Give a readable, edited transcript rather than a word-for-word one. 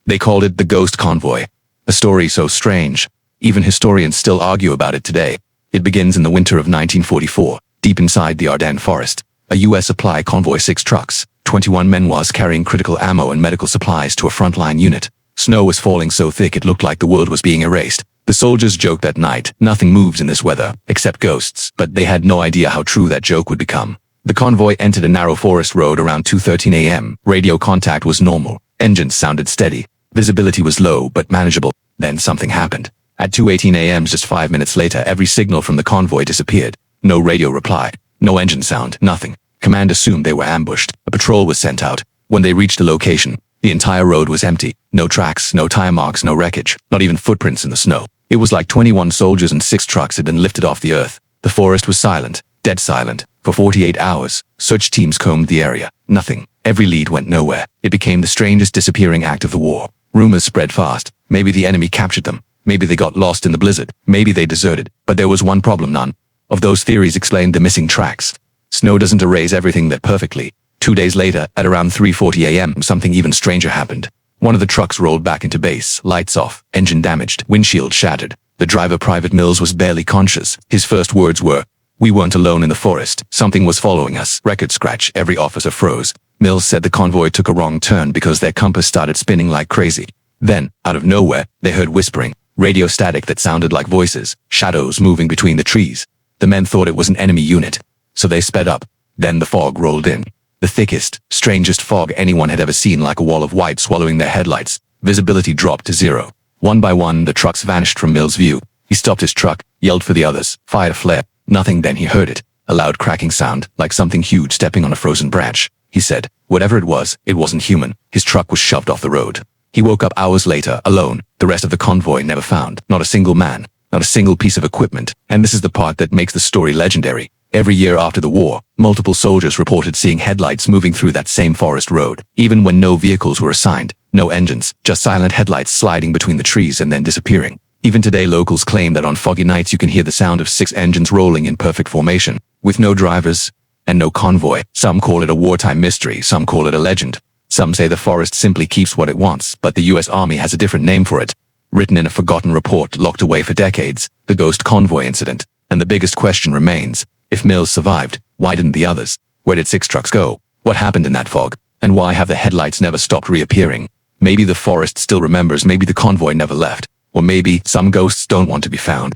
They called it the Ghost Convoy. A story so strange, even historians still argue about it today. It begins in the winter of 1944, deep inside the Ardennes forest. A U.S. supply convoy, 6 trucks, 21 men was carrying critical ammo and medical supplies to a frontline unit. Snow was falling so thick it looked like the world was being erased. The soldiers joked that night, nothing moves in this weather, except ghosts, but they had no idea how true that joke would become. The convoy entered a narrow forest road around 2:13 a.m. Radio contact was normal. Engines sounded steady. Visibility was low but manageable. Then something happened. At 2:18 a.m., just 5 minutes later, every signal from the convoy disappeared. No radio reply. No engine sound. Nothing. Command assumed they were ambushed. A patrol was sent out. When they reached the location, the entire road was empty. No tracks, no tire marks, no wreckage, not even footprints in the snow. It was like 21 soldiers and 6 trucks had been lifted off the earth. The forest was silent, dead silent. For 48 hours, search teams combed the area. Nothing. Every lead went nowhere. It became the strangest disappearing act of the war. Rumors spread fast. Maybe the enemy captured them. Maybe they got lost in the blizzard. Maybe they deserted. But there was one problem: none of those theories explained the missing tracks. Snow doesn't erase everything that perfectly. 2 days later, at around 3:40 a.m., something even stranger happened. One of the trucks rolled back into base, lights off, engine damaged, windshield shattered. The driver, Private Mills, was barely conscious. His first words were, "We weren't alone in the forest. Something was following us." Record scratch. Every officer froze. Mills said the convoy took a wrong turn because their compass started spinning like crazy. Then, out of nowhere, they heard whispering, radio static that sounded like voices, shadows moving between the trees. The men thought it was an enemy unit, so they sped up. Then the fog rolled in. The thickest, strangest fog anyone had ever seen, like a wall of white swallowing their headlights. Visibility dropped to 0. One by one, the trucks vanished from Mills' view. He stopped his truck, yelled for the others, fired a flare. Nothing. Then he heard it. A loud cracking sound, like something huge stepping on a frozen branch. He said, whatever it was, it wasn't human. His truck was shoved off the road. He woke up hours later, alone. The rest of the convoy never found. Not a single man. Not a single piece of equipment. And this is the part that makes the story legendary. Every year after the war, multiple soldiers reported seeing headlights moving through that same forest road, even when no vehicles were assigned, no engines, just silent headlights sliding between the trees and then disappearing. Even today, locals claim that on foggy nights you can hear the sound of 6 engines rolling in perfect formation, with no drivers and no convoy. Some call it a wartime mystery, some call it a legend. Some say the forest simply keeps what it wants, but the US Army has a different name for it. Written in a forgotten report locked away for decades, the Ghost Convoy incident. And the biggest question remains, if Mills survived, why didn't the others? Where did 6 trucks go? What happened in that fog? And why have the headlights never stopped reappearing? Maybe the forest still remembers, maybe the convoy never left. Or maybe some ghosts don't want to be found.